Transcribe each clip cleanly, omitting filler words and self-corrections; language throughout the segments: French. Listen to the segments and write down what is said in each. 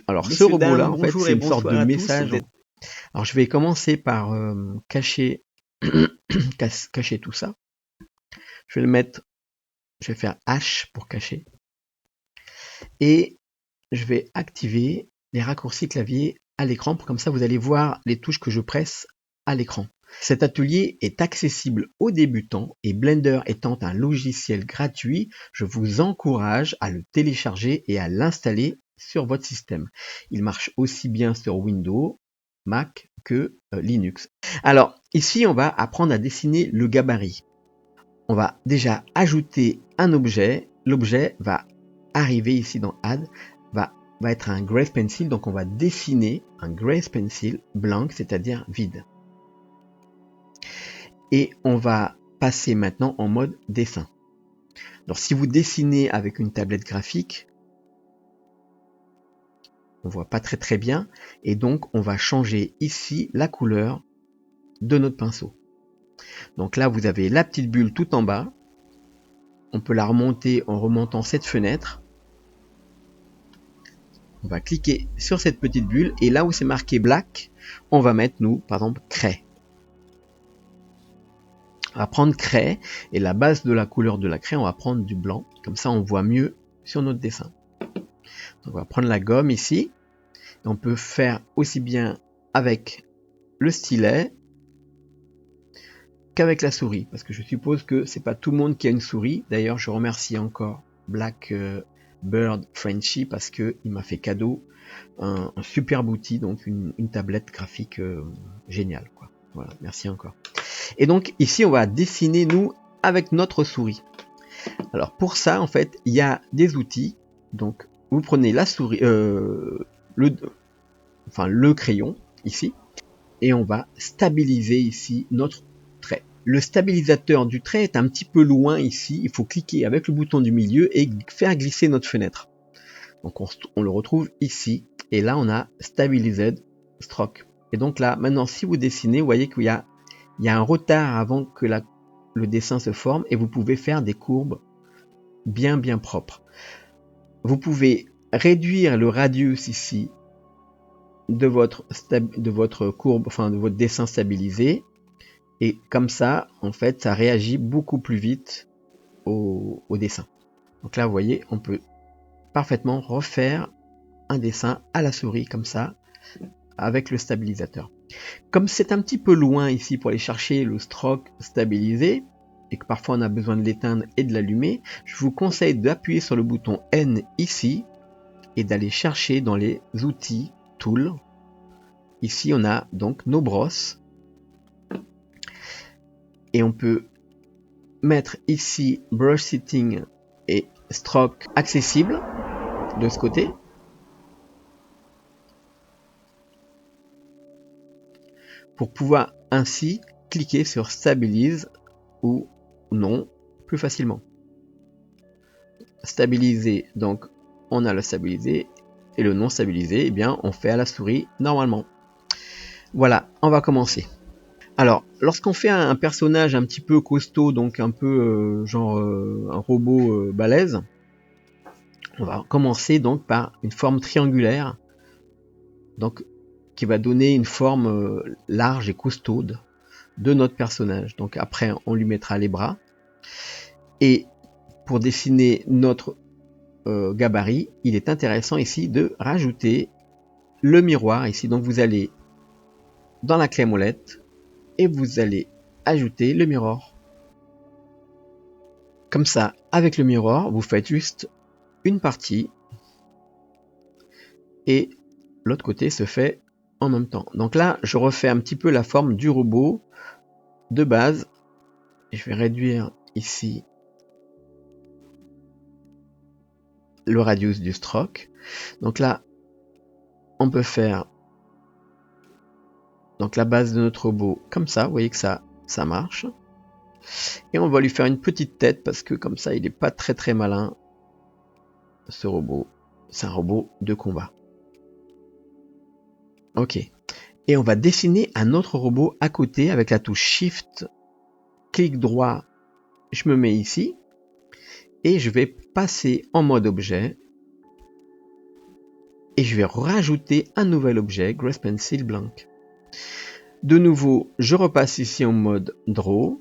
Alors ce Messieurs, robot-là, dames, en fait, bonjour c'est et une sorte de bonsoir à tous. message. Alors je vais commencer par cacher, cacher tout ça. Je vais le mettre, je vais faire H pour cacher. Et je vais activer les raccourcis clavier à l'écran, comme ça vous allez voir les touches que je presse à l'écran. Cet atelier est accessible aux débutants et Blender étant un logiciel gratuit, je vous encourage à le télécharger et à l'installer sur votre système. Il marche aussi bien sur Windows, Mac que Linux. Alors ici on va apprendre à dessiner le gabarit. On va déjà ajouter un objet. L'objet va arriver ici dans Add, va être un Grace Pencil, donc on va dessiner un Grace Pencil blanc, c'est-à-dire vide. Et on va passer maintenant en mode dessin. Alors si vous dessinez avec une tablette graphique, on voit pas très bien, et donc on va changer ici la couleur de notre pinceau. Donc là vous avez la petite bulle tout en bas, on peut la remonter en remontant cette fenêtre. On va cliquer sur cette petite bulle et là où c'est marqué black, on va mettre nous par exemple craie. On va prendre craie et la base de la couleur de la craie, on va prendre du blanc. Comme ça on voit mieux sur notre dessin. Donc on va prendre la gomme ici. Et on peut faire aussi bien avec le stylet qu'avec la souris. Parce que je suppose que c'est pas tout le monde qui a une souris. D'ailleurs je remercie encore Black Bird Frenchy parce qu'il m'a fait cadeau un superbe outil, donc une tablette graphique géniale, quoi. Voilà, merci encore. Et donc ici on va dessiner nous avec notre souris. Alors pour ça en fait il y a des outils. Donc vous prenez la souris, le crayon ici et on va stabiliser ici notre trait. Le stabilisateur du trait est un petit peu loin ici. Il faut cliquer avec le bouton du milieu et faire glisser notre fenêtre. Donc on le retrouve ici. Et là, on a Stabilized Stroke. Et donc là, maintenant, si vous dessinez, vous voyez qu'il y a un retard avant que le dessin se forme et vous pouvez faire des courbes bien propres. Vous pouvez réduire le radius ici de votre courbe, enfin de votre dessin stabilisé. Et comme ça, en fait, ça réagit beaucoup plus vite au dessin. Donc là, vous voyez, on peut parfaitement refaire un dessin à la souris comme ça avec le stabilisateur. Comme c'est un petit peu loin ici pour aller chercher le stroke stabilisé et que parfois on a besoin de l'éteindre et de l'allumer, je vous conseille d'appuyer sur le bouton N ici et d'aller chercher dans les outils Tools. Ici on a donc nos brosses et on peut mettre ici Brush Setting et Stroke accessible de ce côté. Pour pouvoir ainsi cliquer sur Stabilise ou non plus facilement. Stabiliser, donc on a le stabilisé et le non stabilisé, eh bien on fait à la souris normalement. Voilà, on va commencer. Alors, lorsqu'on fait un personnage un petit peu costaud, donc un peu un robot balèze, on va commencer donc par une forme triangulaire, donc qui va donner une forme large et costaude de notre personnage. Donc après, on lui mettra les bras. Et pour dessiner notre gabarit, il est intéressant ici de rajouter le miroir ici. Donc vous allez dans la clé molette et vous allez ajouter le mirror. Comme ça, avec le mirror, vous faites juste une partie et l'autre côté se fait en même temps. Donc là, je refais un petit peu la forme du robot de base. Je vais réduire ici le radius du stroke. Donc là, on peut faire donc la base de notre robot comme ça. Vous voyez que ça marche. Et on va lui faire une petite tête parce que comme ça, il n'est pas très malin. Ce robot, c'est un robot de combat. Ok. Et on va dessiner un autre robot à côté avec la touche Shift, clic droit, je me mets ici. Et je vais passer en mode objet. et je vais rajouter un nouvel objet, Grace Pencil Blank. De nouveau, je repasse ici en mode Draw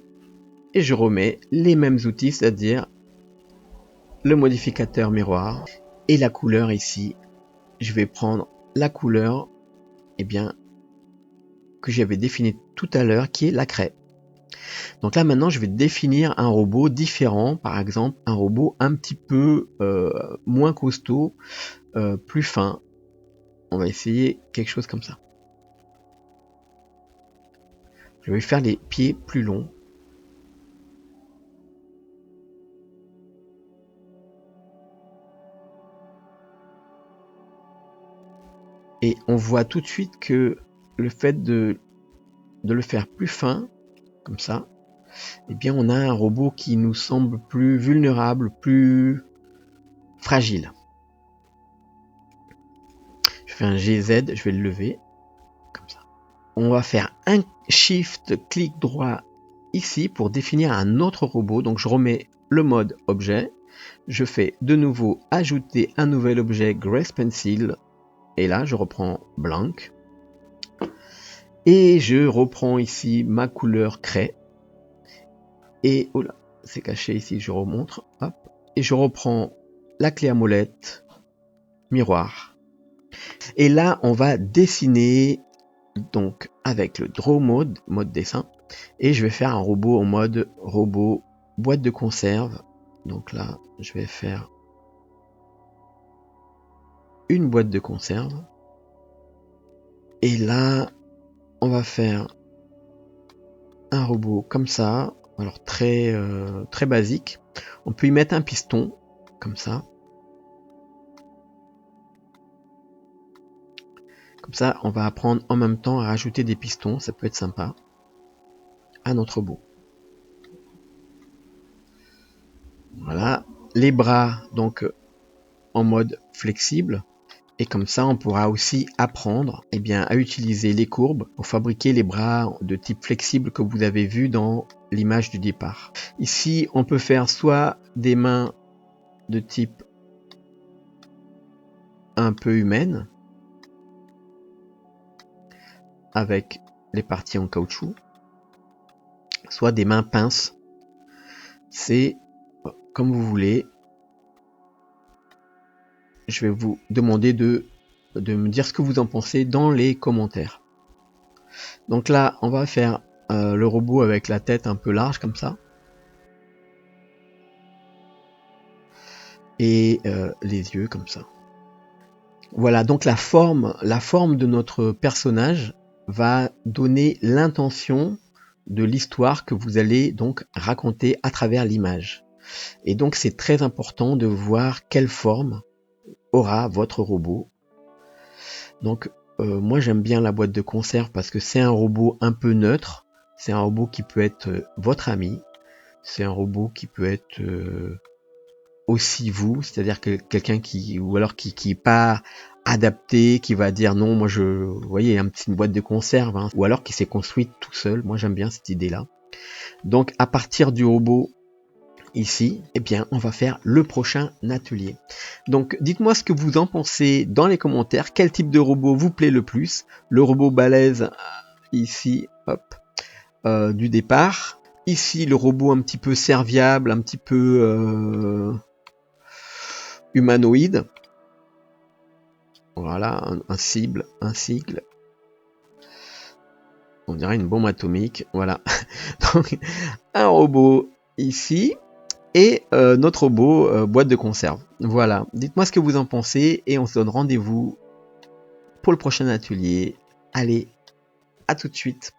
et je remets les mêmes outils, c'est-à-dire le modificateur miroir et la couleur ici. Je vais prendre la couleur que j'avais définie tout à l'heure, qui est la craie. Donc là maintenant je vais définir un robot différent, par exemple un robot un petit peu moins costaud, plus fin. On va essayer quelque chose comme ça. Je vais faire les pieds plus longs. Et on voit tout de suite que le fait de le faire plus fin, comme ça, eh bien on a un robot qui nous semble plus vulnérable, plus fragile. Je fais un GZ, je vais le lever, comme ça. On va faire un Shift, clic droit ici pour définir un autre robot. Donc je remets le mode objet, je fais de nouveau ajouter un nouvel objet Grace Pencil, et là je reprends blanc. Et je reprends ici ma couleur craie. Et oh là, c'est caché ici, je remontre. Hop, et je reprends la clé à molette, miroir. Et là, on va dessiner donc avec le Draw Mode, mode dessin. Et je vais faire un robot en mode robot boîte de conserve. Donc là, je vais faire une boîte de conserve. Et là, on va faire un robot comme ça. Alors très basique. On peut y mettre un piston comme ça. Comme ça, on va apprendre en même temps à rajouter des pistons. Ça peut être sympa à notre robot. Voilà. Les bras donc en mode flexible. Et comme ça, on pourra aussi apprendre à utiliser les courbes pour fabriquer les bras de type flexible que vous avez vu dans l'image du départ. Ici, on peut faire soit des mains de type un peu humaine, avec les parties en caoutchouc, soit des mains pinces. C'est comme vous voulez. Je vais vous demander de me dire ce que vous en pensez dans les commentaires. Donc là, on va faire le robot avec la tête un peu large comme ça. Et les yeux comme ça. Voilà, donc la forme de notre personnage va donner l'intention de l'histoire que vous allez donc raconter à travers l'image. Et donc c'est très important de voir quelle forme aura votre robot. Donc moi j'aime bien la boîte de conserve parce que c'est un robot un peu neutre, c'est un robot qui peut être votre ami, c'est un robot qui peut être aussi vous, c'est-à-dire que quelqu'un qui est pas adapté, qui va dire non, moi vous voyez, une petite boîte de conserve, hein, ou alors qui s'est construite tout seul. Moi j'aime bien cette idée-là. Donc à partir du robot ici, on va faire le prochain atelier. Donc dites-moi ce que vous en pensez dans les commentaires. Quel type de robot vous plaît le plus? Le robot balèze ici, hop, du départ. Ici le robot un petit peu serviable, un petit peu humanoïde. Voilà, un sigle. On dirait une bombe atomique. Voilà. Donc, un robot ici. Et notre robot boîte de conserve. Voilà. Dites-moi ce que vous en pensez. Et on se donne rendez-vous pour le prochain atelier. Allez, à tout de suite.